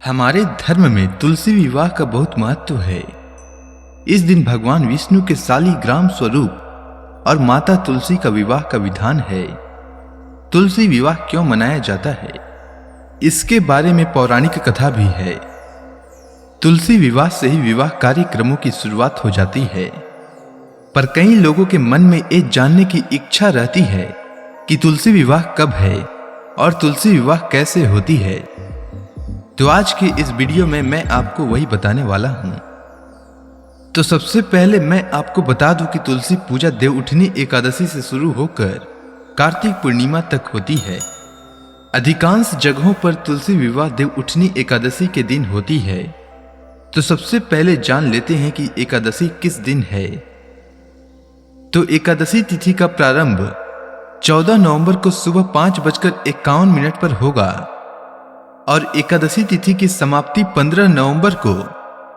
हमारे धर्म में तुलसी विवाह का बहुत महत्व है। इस दिन भगवान विष्णु के शालिग्राम स्वरूप और माता तुलसी का विवाह का विधान है। तुलसी विवाह क्यों मनाया जाता है, इसके बारे में पौराणिक कथा भी है। तुलसी विवाह से ही विवाह कार्यक्रमों की शुरुआत हो जाती है, पर कई लोगों के मन में ये जानने की इच्छा रहती है कि तुलसी विवाह कब है और तुलसी विवाह कैसे होती है। तो आज की इस वीडियो में मैं आपको वही बताने वाला हूं। तो सबसे पहले मैं आपको बता दूं कि तुलसी पूजा देवउठनी एकादशी से शुरू होकर कार्तिक पूर्णिमा तक होती है। अधिकांश जगहों पर तुलसी विवाह देवउठनी एकादशी के दिन होती है। तो सबसे पहले जान लेते हैं कि एकादशी किस दिन है। तो एकादशी तिथि का प्रारंभ 14 नवंबर को सुबह 5:51 पर होगा और एकादशी तिथि की समाप्ति 15 नवंबर को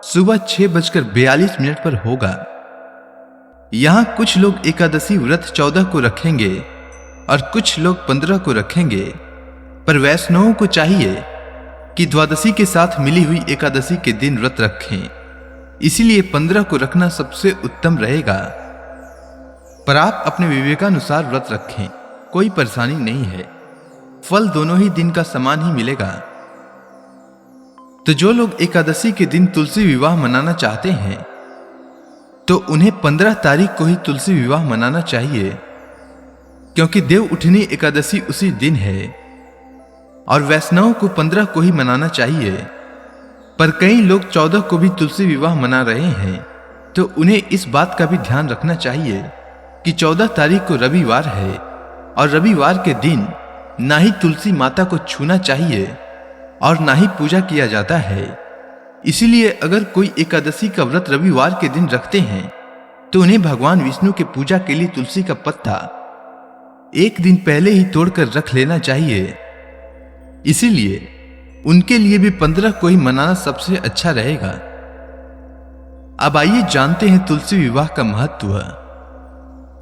सुबह 6:42 पर होगा। यहां कुछ लोग एकादशी व्रत 14 को रखेंगे और कुछ लोग 15 को रखेंगे, पर वैष्णवों को चाहिए कि द्वादशी के साथ मिली हुई एकादशी के दिन व्रत रखें, इसीलिए 15 को रखना सबसे उत्तम रहेगा। पर आप अपने विवेकानुसार व्रत रखें, कोई परेशानी नहीं है, फल दोनों ही दिन का समान ही मिलेगा। तो जो लोग एकादशी के दिन तुलसी विवाह मनाना चाहते हैं तो उन्हें 15 तारीख को ही तुलसी विवाह मनाना चाहिए, क्योंकि देवउठनी एकादशी उसी दिन है। और वैष्णव को 15 को ही मनाना चाहिए, पर कई लोग 14 को भी तुलसी विवाह मना रहे हैं, तो उन्हें इस बात का भी ध्यान रखना चाहिए कि 14 तारीख को रविवार है और रविवार के दिन ना ही तुलसी माता को छूना चाहिए और ना ही पूजा किया जाता है। इसीलिए अगर कोई एकादशी का व्रत रविवार के दिन रखते हैं तो उन्हें भगवान विष्णु के पूजा के लिए तुलसी का पत्ता एक दिन पहले ही तोड़कर रख लेना चाहिए। इसीलिए उनके लिए भी 15 को ही मनाना सबसे अच्छा रहेगा। अब आइए जानते हैं तुलसी विवाह का महत्व।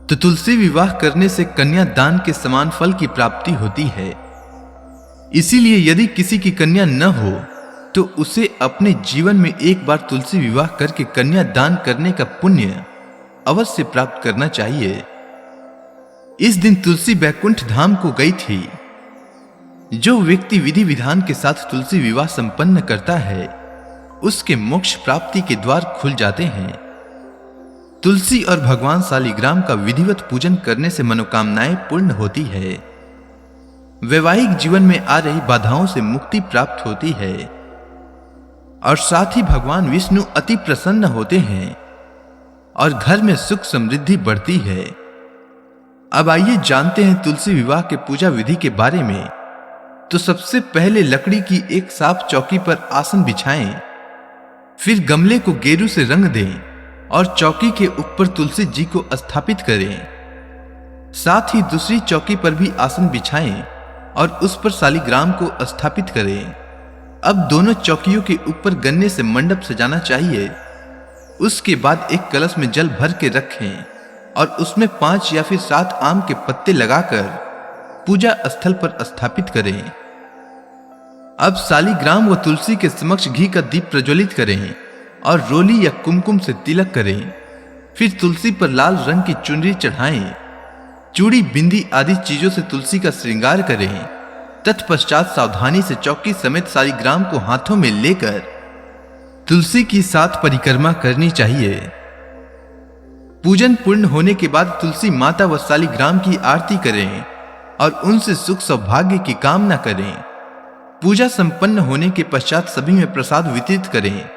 तो तुलसी विवाह करने से कन्या दान के समान फल की प्राप्ति होती है। इसीलिए यदि किसी की कन्या न हो तो उसे अपने जीवन में एक बार तुलसी विवाह करके कन्या दान करने का पुण्य अवश्य प्राप्त करना चाहिए। इस दिन तुलसी बैकुंठ धाम को गई थी। जो व्यक्ति विधि विधान के साथ तुलसी विवाह संपन्न करता है उसके मोक्ष प्राप्ति के द्वार खुल जाते हैं। तुलसी और भगवान शालिग्राम का विधिवत पूजन करने से मनोकामनाएं पूर्ण होती है। वैवाहिक जीवन में आ रही बाधाओं से मुक्ति प्राप्त होती है और साथ ही भगवान विष्णु अति प्रसन्न होते हैं और घर में सुख समृद्धि बढ़ती है। अब आइए जानते हैं तुलसी विवाह के पूजा विधि के बारे में। तो सबसे पहले लकड़ी की एक साफ चौकी पर आसन बिछाएं, फिर गमले को गेरू से रंग दें और चौकी के ऊपर तुलसी जी को स्थापित करें। साथ ही दूसरी चौकी पर भी आसन बिछाएं और उस पर शालिग्राम को स्थापित करें। अब दोनों चौकियों के ऊपर गन्ने से मंडप सजाना चाहिए। उसके बाद एक कलश में जल भर के रखें और उसमें 5 या फिर 7 आम के पत्ते लगाकर पूजा स्थल पर स्थापित करें। अब शालिग्राम व तुलसी के समक्ष घी का दीप प्रज्वलित करें और रोली या कुमकुम से तिलक करें। फिर तुलसी पर लाल रंग की चुनरी चढ़ाएं। चूड़ी बिंदी आदि चीजों से तुलसी का श्रृंगार करें। तत्पश्चात सावधानी से चौकी समेत शालिग्राम को हाथों में लेकर तुलसी की 7 परिक्रमा करनी चाहिए। पूजन पूर्ण होने के बाद तुलसी माता व शालिग्राम की आरती करें और उनसे सुख सौभाग्य की कामना करें। पूजा संपन्न होने के पश्चात सभी में प्रसाद वितरित करें।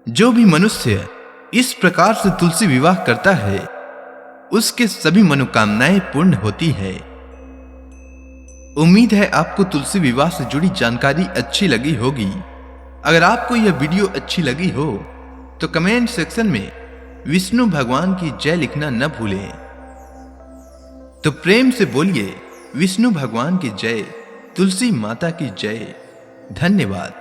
जो भी मनुष्य इस प्रकार से तुलसी विवाह करता है उसके सभी मनोकामनाएं पूर्ण होती है। उम्मीद है आपको तुलसी विवाह से जुड़ी जानकारी अच्छी लगी होगी। अगर आपको यह वीडियो अच्छी लगी हो तो कमेंट सेक्शन में विष्णु भगवान की जय लिखना न भूलें। तो प्रेम से बोलिए विष्णु भगवान की जय, तुलसी माता की जय। धन्यवाद।